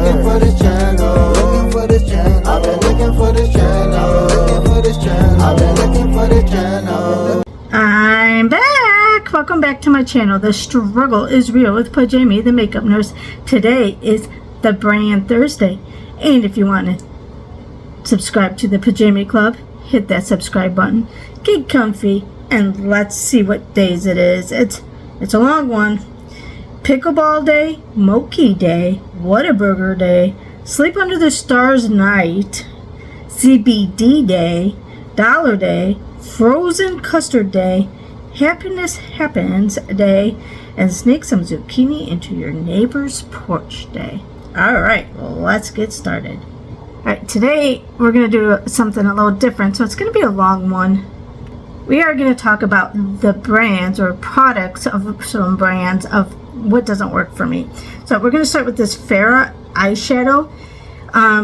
looking for this channel, looking for this channel. I've been looking for this channel, looking for this channel. I've been looking for this channel. I'm back. Welcome back to my channel. The struggle is real with Pajami, the makeup nurse. Today is the brand Thursday, and if you want to subscribe to the Pajami Club, hit that subscribe button. Get comfy, and let's see what days it is. It's a long one. Pickleball day, Mochi day, Whataburger day, Sleep Under the Stars night, CBD day, Dollar day, Frozen Custard day, Happiness Happens day, and Sneak Some Zucchini into Your Neighbor's Porch day. Alright, well, let's get started. Alright, today we're going to do something a little different, so it's going to be a long one. We are going to talk about the brands or products of some brands of what doesn't work for me. So we're going to start with this Farrah eyeshadow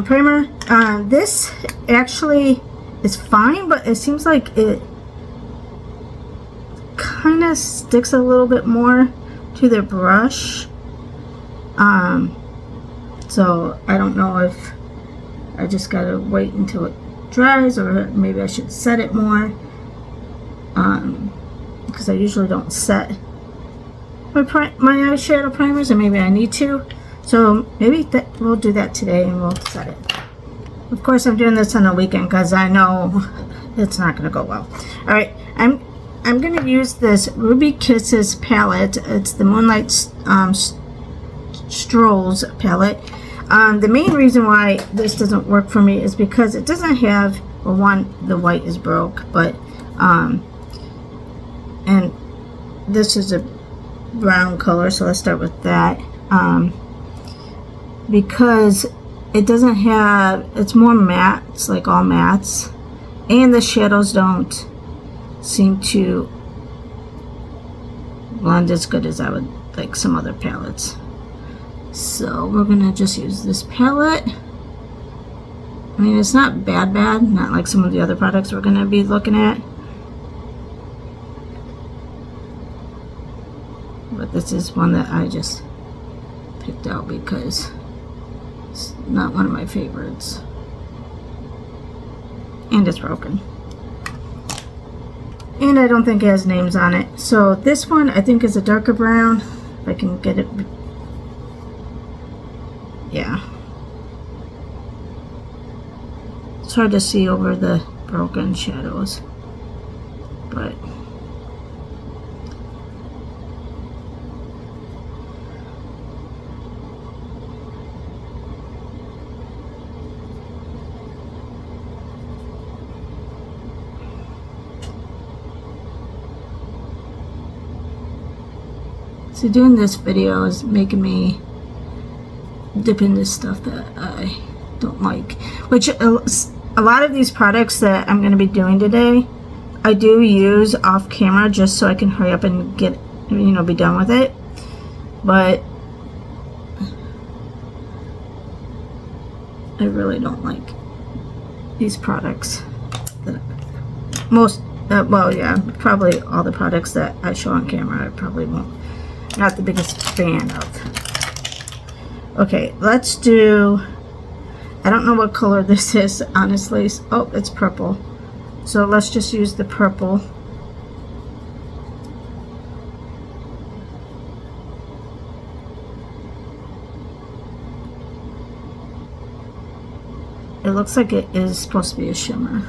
primer. This actually is fine, but it seems like it kind of sticks a little bit more to the brush. So I don't know if I just gotta wait until it dries, or maybe I should set it more, because I usually don't set my eyeshadow primers, and maybe I need to. So maybe we'll do that today, and we'll set it. Of course, I'm doing this on the weekend because I know it's not going to go well. All right, I'm going to use this Ruby Kisses palette. It's the Moonlight Strolls palette. The main reason why this doesn't work for me is because it doesn't have, well, one, the white is broke, but and this is a brown color, so let's start with that. Because it doesn't have, it's more matte, it's like all mattes, and the shadows don't seem to blend as good as I would like some other palettes. So we're gonna just use this palette. I mean, it's not bad, not like some of the other products we're gonna be looking at, but this is one that I just picked out because it's not one of my favorites, and it's broken, and I don't think it has names on it. So this one I think is a darker brown, if I can get it. Yeah, it's hard to see over the broken shadows, but so doing this video is making me dip into stuff that I don't like, which a lot of these products that I'm going to be doing today I do use off camera just so I can hurry up and get, be done with it. But I really don't like these products. Well, yeah, probably all the products that I show on camera I probably not the biggest fan of. Okay, let's do, I don't know what color this is, honestly. Oh, it's purple. So let's just use the purple. It looks like it is supposed to be a shimmer.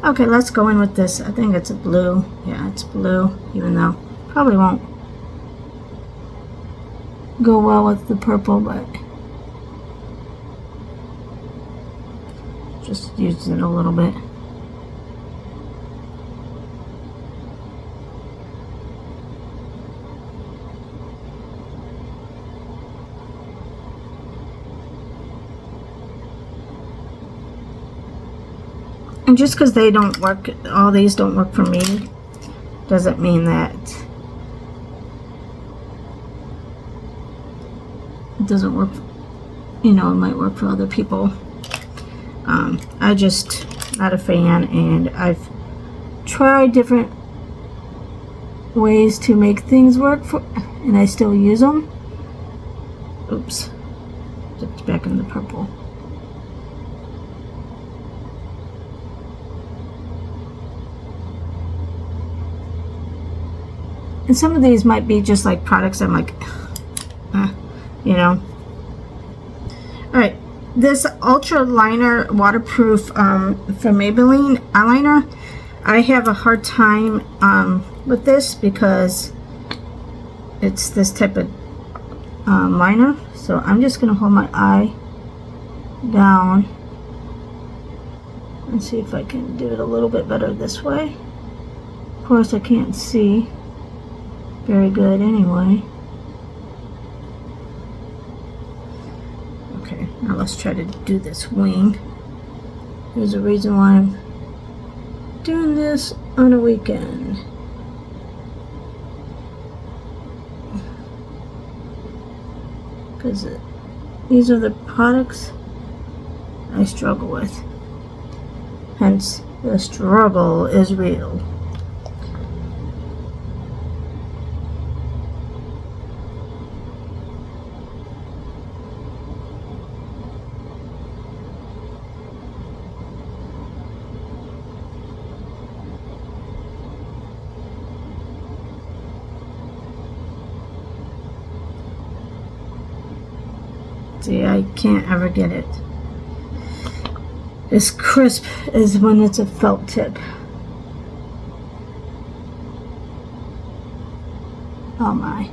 Okay, let's go in with this. I think it's a blue. Yeah, it's blue, even though probably won't go well with the purple, but just used it a little bit. And just because they don't work, all these don't work for me, doesn't mean that it doesn't work. You know, it might work for other people. I just not a fan, and I've tried different ways to make things work for, and I still use them. Oops, dipped back in the purple. And some of these might be just like products I'm like, you know. Alright, this Ultra Liner Waterproof from Maybelline eyeliner, I have a hard time with this because it's this type of liner. So I'm just going to hold my eye down and see if I can do it a little bit better this way. Of course, I can't see very good anyway. Okay, now let's try to do this wing. There's a reason why I'm doing this on a weekend. Because these are the products I struggle with. Hence, the struggle is real. See, I can't ever get it as crisp as when it's a felt tip. Oh my.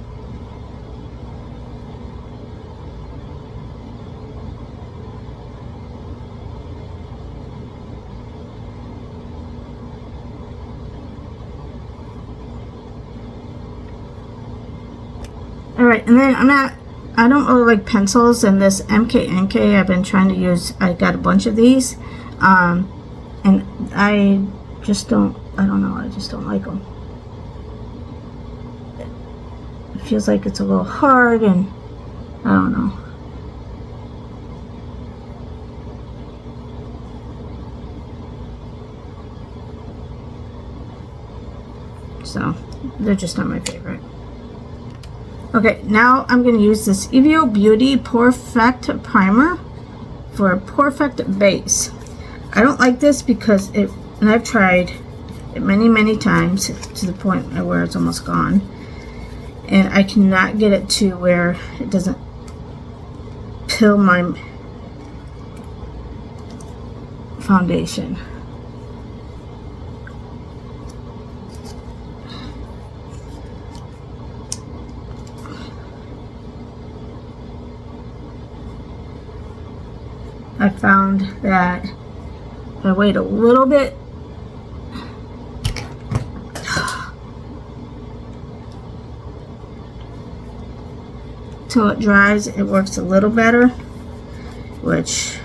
Alright, and then I don't really like pencils, and this MKNK I've been trying to use. I got a bunch of these, and I just don't, I don't know, I just don't like them. It feels like it's a little hard, and I don't know. So, they're just not my favorite. Okay, now I'm going to use this Evo Beauty Perfect Primer for a Perfect Base. I don't like this because it, and I've tried it many times to the point where it's almost gone. And I cannot get it to where it doesn't pill my foundation. I found that if I wait a little bit, till it dries, it works a little better, which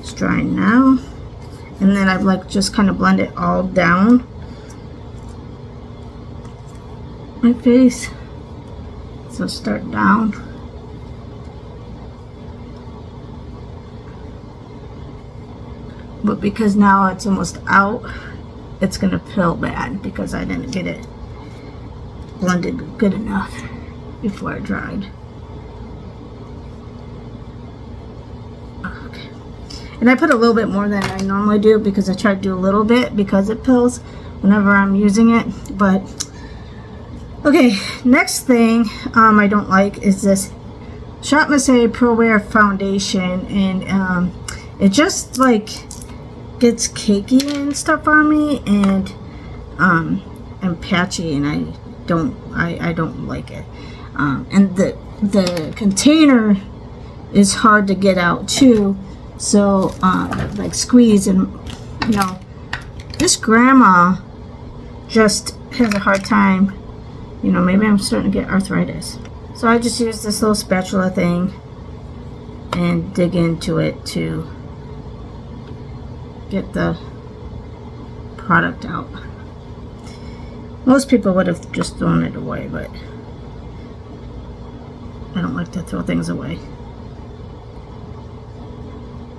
is drying now. And then I've like just kind of blend it all down my face. So start down. But because now it's almost out, it's going to pill bad because I didn't get it blended good enough before it dried. Okay. And I put a little bit more than I normally do because I try to do a little bit because it pills whenever I'm using it. But, okay, next thing I don't like is this Shop Missy Pro Wear Foundation. And it just like gets cakey and stuff on me, and patchy, and I don't like it. And the container is hard to get out too, so like squeeze, and you know, this grandma just has a hard time, you know, maybe I'm starting to get arthritis. So I just use this little spatula thing and dig into it to get the product out. Most people would have just thrown it away, but I don't like to throw things away.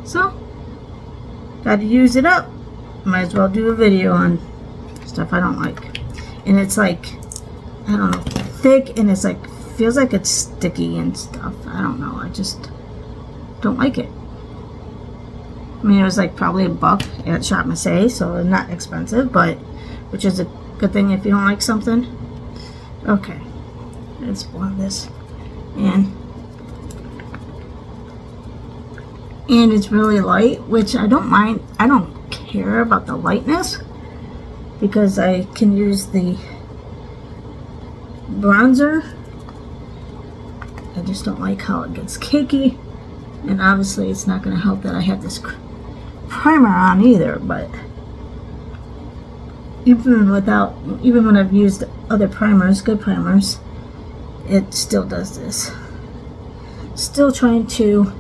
So, gotta use it up. Might as well do a video on stuff I don't like. And it's like, I don't know, thick, and it's like, feels like it's sticky and stuff. I don't know, I just don't like it. I mean, it was like probably $1 at Shop Marseille, so not expensive, but which is a good thing if you don't like something. Okay, let's blend this in. And it's really light, which I don't mind. I don't care about the lightness because I can use the bronzer. I just don't like how it gets cakey, and obviously it's not going to help that I have this primer on either. But even when I've used other primers, good primers, it still does this. Still trying to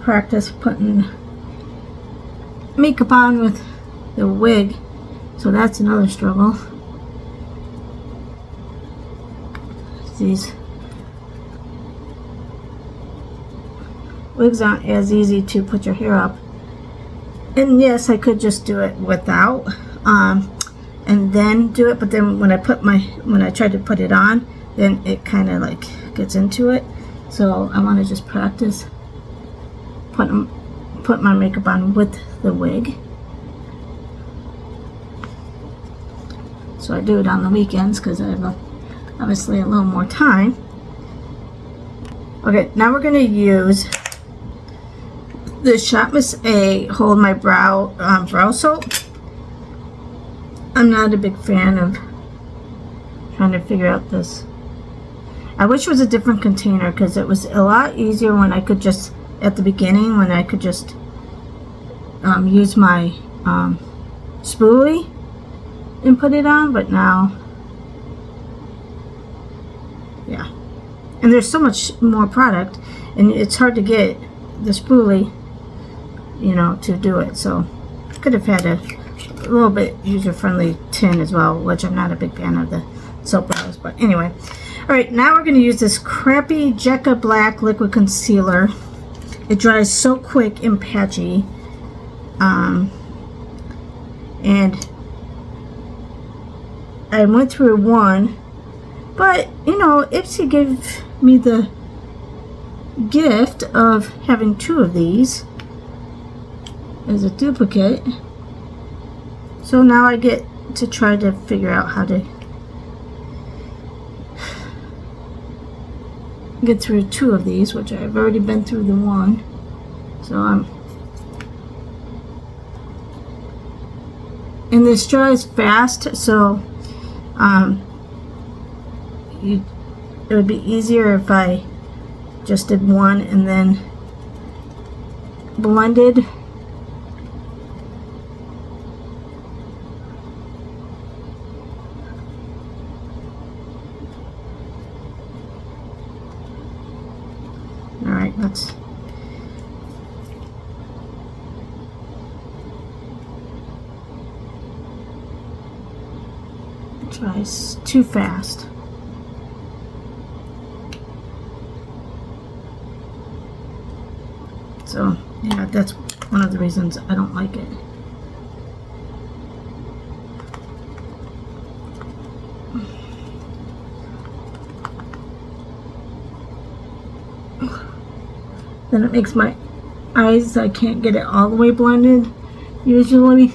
practice putting makeup on with the wig, so that's another struggle. These wigs aren't as easy to put your hair up, and yes, I could just do it without and then do it, but then when I try to put it on, then it kind of like gets into it. So I want to just practice put my makeup on with the wig. So I do it on the weekends because I have obviously a little more time. Okay, now we're going to use the Shop Marseille Hold My Brow brow soap. I'm not a big fan of trying to figure out this. I wish it was a different container because it was a lot easier when I could just, at the beginning, when I could just use my spoolie and put it on, but now, yeah. And there's so much more product, and it's hard to get the spoolie, you know, to do it. So could have had a little bit user-friendly tin as well, which I'm not a big fan of the soap brows, but anyway. All right, now we're going to use this crappy Jekka Black liquid concealer. It dries so quick and patchy, and I went through one, but you know, Ipsy gave me the gift of having 2 of these as a duplicate, so now I get to try to figure out how to get through 2 of these, which I've already been through the one, so and this dries fast, so it would be easier if I just did one and then blended. Alright, let's try too fast. So, yeah, that's one of the reasons I don't like it. Then it makes my eyes, I can't get it all the way blended usually.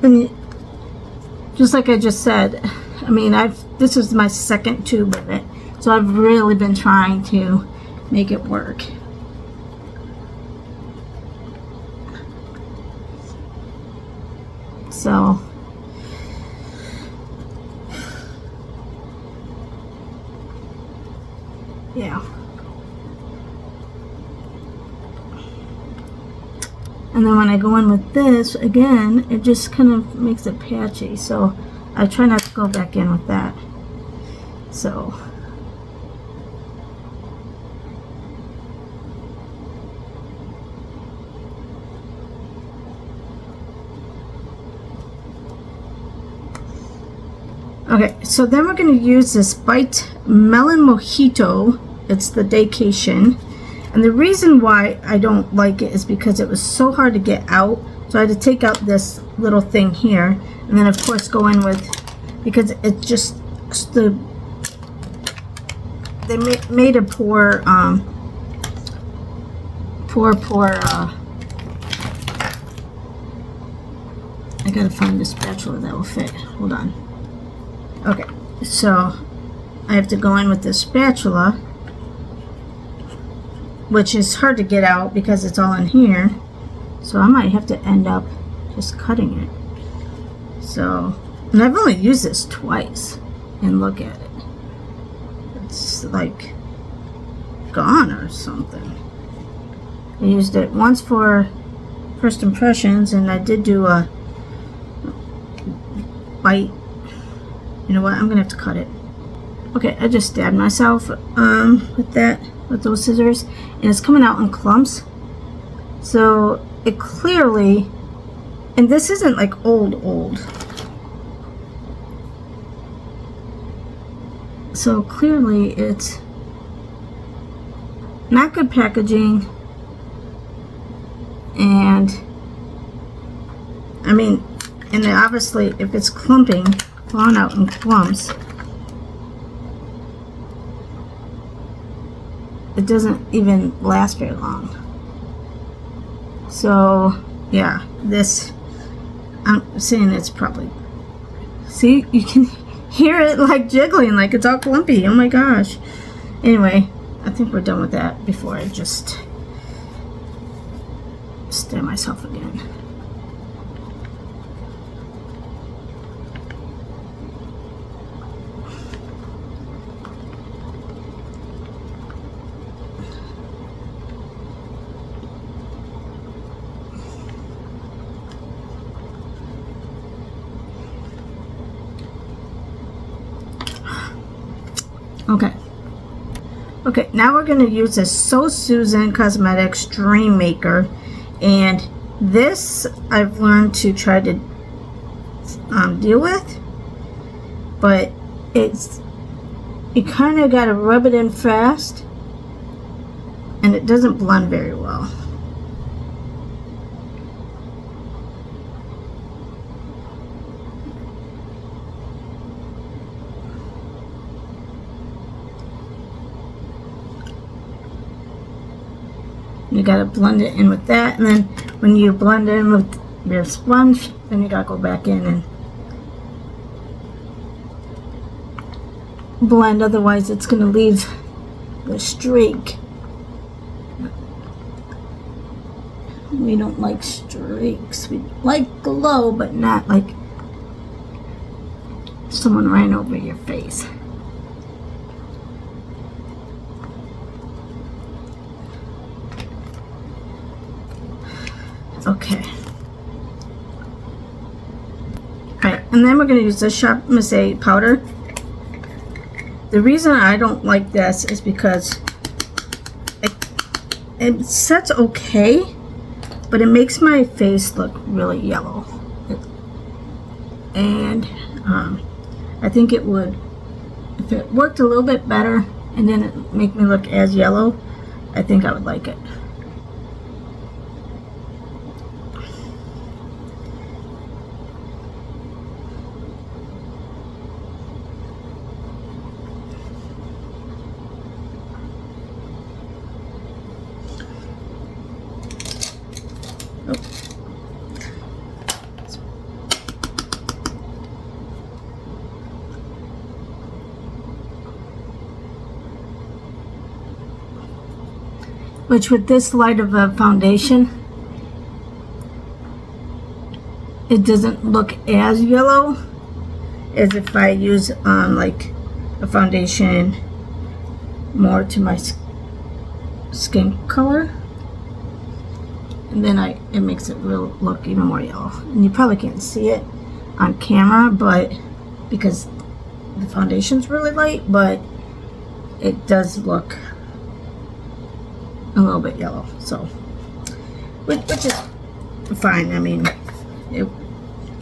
And just like I just said, I mean, this is my second tube of it, so I've really been trying to make it work. So Yeah. And then when I go in with this, again, it just kind of makes it patchy. So I try not to go back in with that. So. Okay, so then we're going to use this Bite Melon Mojito. It's the Daycation. And the reason why I don't like it is because it was so hard to get out. So I had to take out this little thing here. And then, of course, go in with, because it's just, they made a poor, I gotta find the spatula that will fit. Hold on. Okay, so I have to go in with this spatula, which is hard to get out because it's all in here. So I might have to end up just cutting it. So, and I've only used this twice, and look at it. It's like gone or something. I used it once for first impressions, and I did do a bite. You know what? I'm gonna have to cut it. Okay, I just stabbed myself with those scissors, and it's coming out in clumps. So it clearly, and this isn't like old. So clearly it's not good packaging, and I mean, and obviously if it's clumping, falling out in clumps, it doesn't even last very long. So yeah, this, I'm saying it's probably, see, you can hear it like jiggling, like it's all clumpy. Oh my gosh. Anyway, I think we're done with that before I just stab myself again. Okay, now we're going to use this So Susan Cosmetics Dream Maker, and this I've learned to try to deal with, but you kind of got to rub it in fast, and it doesn't blend very well. You gotta blend it in with that, and then when you blend it in with your sponge, then you gotta go back in and blend, otherwise it's gonna leave the streak. We don't like streaks. We like glow, but not like someone ran over your face. Okay. Alright, and then we're going to use the Shop Missy powder. The reason I don't like this is because it sets okay, but it makes my face look really yellow. And I think it would, if it worked a little bit better and didn't make me look as yellow, I think I would like it. Which with this light of a foundation, it doesn't look as yellow as if I use like a foundation more to my skin color. And then it makes it look even more yellow. And you probably can't see it on camera, but because the foundation's really light, but it does look a little bit yellow. So, which is fine. I mean, it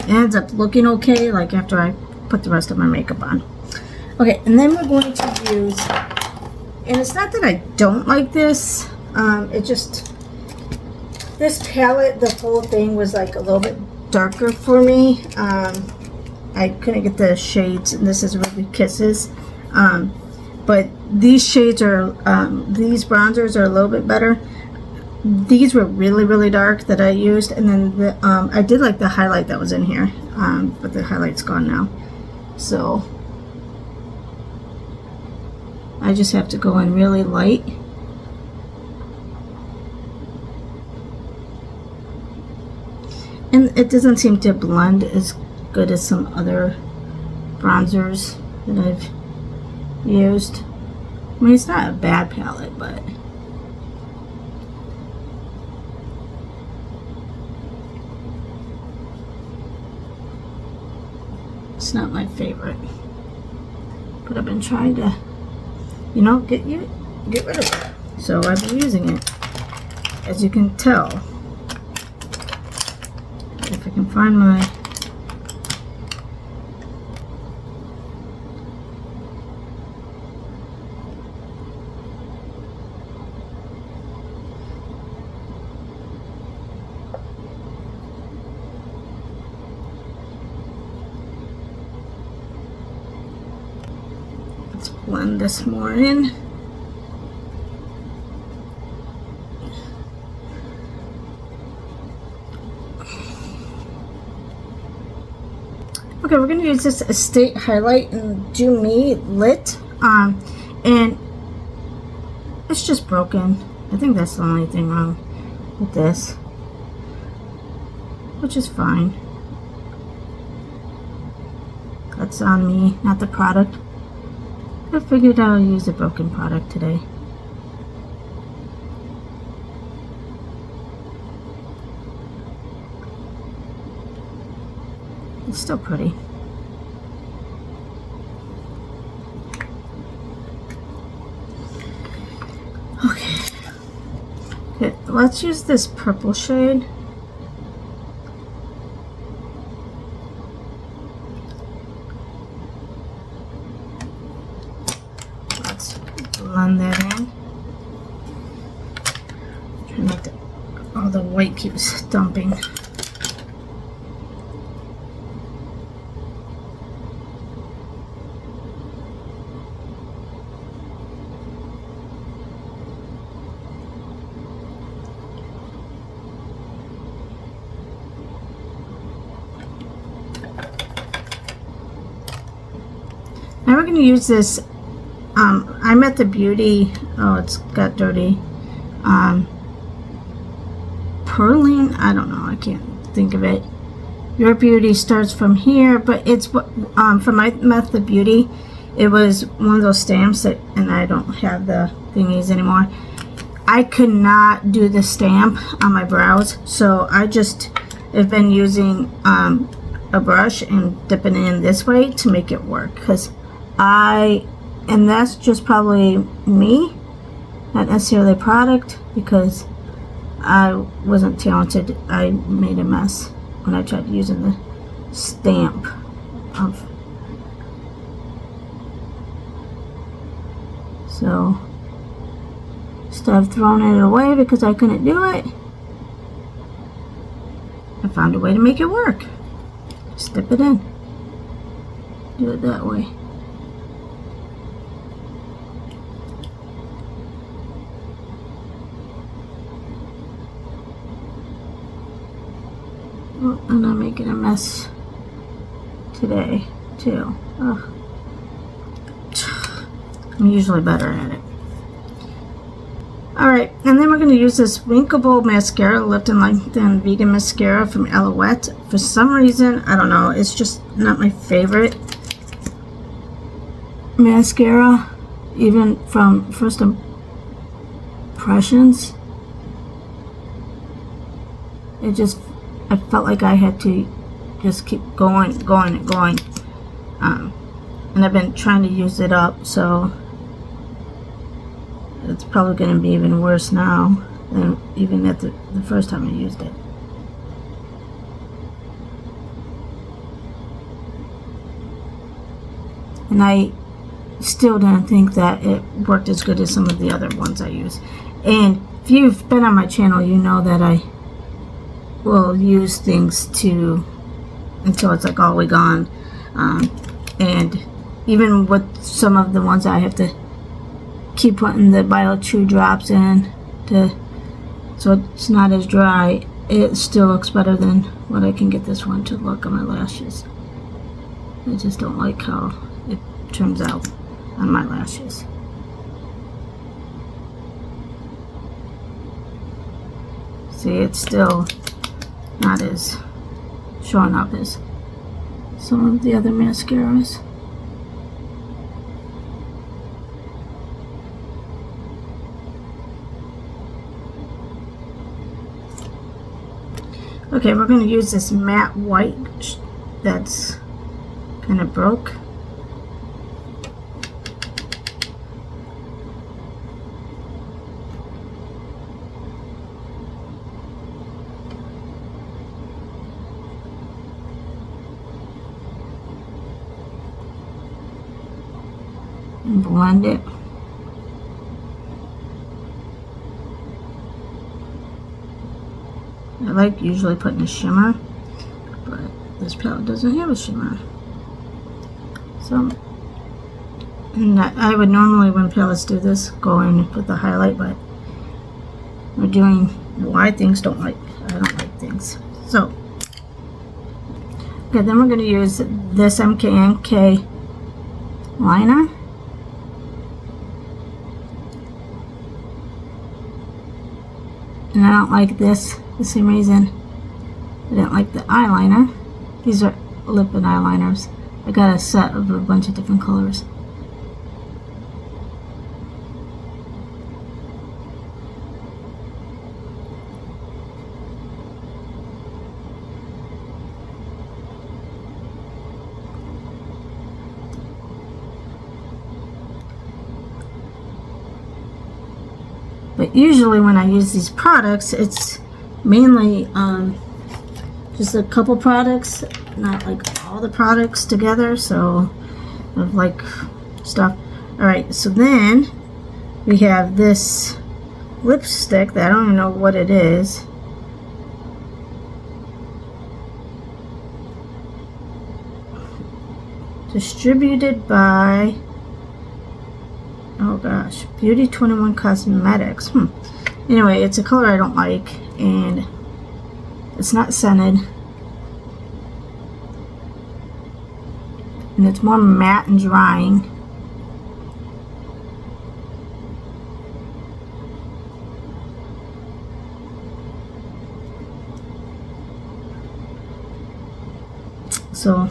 ends up looking okay, like after I put the rest of my makeup on. Okay, and then we're going to use, and it's not that I don't like this, it just, this palette, the whole thing was like a little bit darker for me. I couldn't get the shades, and this is Ruby Kisses. But these shades are, these bronzers are a little bit better. These were really, really dark that I used, and then I did like the highlight that was in here, but the highlight's gone now. So I just have to go in really light. And it doesn't seem to blend as good as some other bronzers that I've used. I mean, it's not a bad palette, but it's not my favorite. But I've been trying to, you know, get rid of it. So I've been using it, as you can tell. If I can find my let's blend this more in. Okay, we're going to use this Estate Highlight in Do Me Lit, and it's just broken. I think that's the only thing wrong with this, which is fine. That's on me, not the product. I figured I'll use a broken product today. It's still pretty. Okay, let's use this purple shade. Let's blend that in. Try not to, all the white keeps dumping. Now we're going to use this, I'm at the Beauty, oh it's got dirty, Perling, I don't know, I can't think of it. Your Beauty starts from here, but it's, from my Method Beauty, it was one of those stamps that, and I don't have the thingies anymore. I could not do the stamp on my brows, so I just have been using a brush and dipping it in this way to make it work, because and that's just probably me, not necessarily product, because I wasn't talented. I made a mess when I tried using the stamp of, so instead of throwing it away because I couldn't do it, I found a way to make it work. Just dip it in, do it that way. Oh, and I'm making a mess today too. Ugh. I'm usually better at it. Alright, and then we're going to use this Winkable Mascara, Lift and Lengthen Vegan Mascara from Elouette. For some reason, I don't know, it's just not my favorite mascara. even from first impressions, I felt like I had to just keep going. And I've been trying to use it up, so it's probably going to be even worse now than even at the first time I used it. And I still didn't think that it worked as good as some of the other ones I use. And if you've been on my channel, you know that I will use things until it's like all the way gone. And even with some of the ones I have to keep putting the BioTrue drops in so it's not as dry, it still looks better than what I can get this one to look on my lashes. I just don't like how it turns out on my lashes. See, it's still not as showing up as some of the other mascaras. Okay, we're going to use this matte white that's kind of broke. And blend it. I like usually putting a shimmer, but this palette doesn't have a shimmer. So, and I would normally, when palettes do this, go in and put the highlight, but we're doing why things don't like. I don't like things. So, okay, then we're going to use this MKNK liner. And I don't like this. The same reason I didn't like the eyeliner. These are lip and eyeliners. I got a set of a bunch of different colors. But usually when I use these products, it's mainly just a couple products, not like all the products together, so of like stuff. Alright, so then we have this lipstick that I don't even know what it is. Distributed by, oh gosh, Beauty 21 Cosmetics. Anyway, it's a color I don't like, and it's not scented, and it's more matte and drying. So,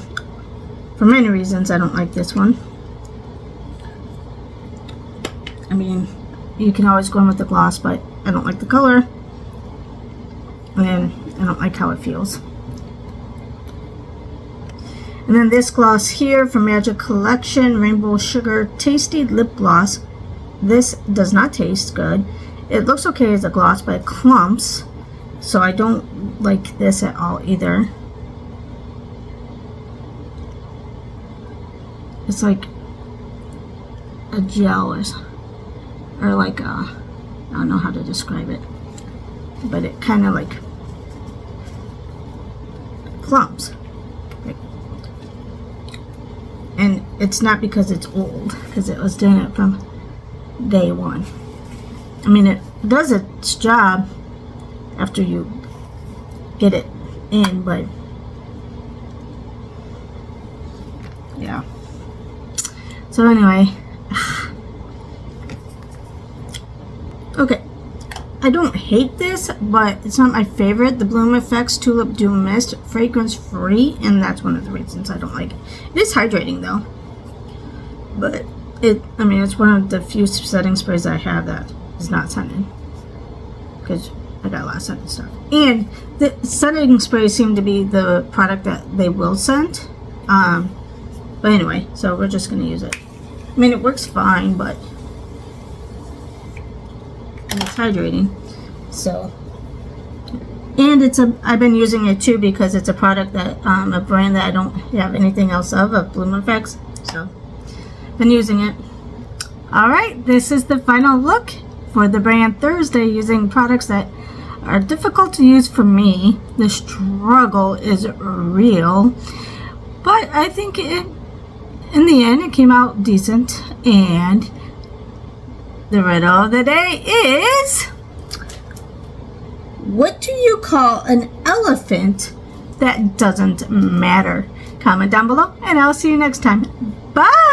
for many reasons, I don't like this one. I mean, you can always go in with the gloss, but I don't like the color, and I don't like how it feels. And then this gloss here from Magic Collection, Rainbow Sugar Tasty Lip Gloss. This does not taste good. It looks okay as a gloss, but it clumps, so I don't like this at all either. It's like a gel or like a, I don't know how to describe it, but it kind of like clumps. And it's not because it's old, because it was doing it from day one. I mean, it does its job after you get it in, but yeah. So anyway, okay, I don't hate this, but it's not my favorite. The Bloom Effects Tulip Dew Mist, fragrance free, and that's one of the reasons I don't like it. It is hydrating though, but I mean, it's one of the few setting sprays I have that is not scented. Because I got a lot of scented stuff. And the setting sprays seem to be the product that they will scent. But anyway, so we're just going to use it. I mean, it works fine, but and it's hydrating. So, and I've been using it too because it's a product that, a brand that I don't have anything else of Bloom Effects. So, been using it. Alright, this is the final look for the brand Thursday using products that are difficult to use for me. The struggle is real. But I think in the end it came out decent. And the riddle of the day is, what do you call an elephant that doesn't matter? Comment down below and I'll see you next time. Bye!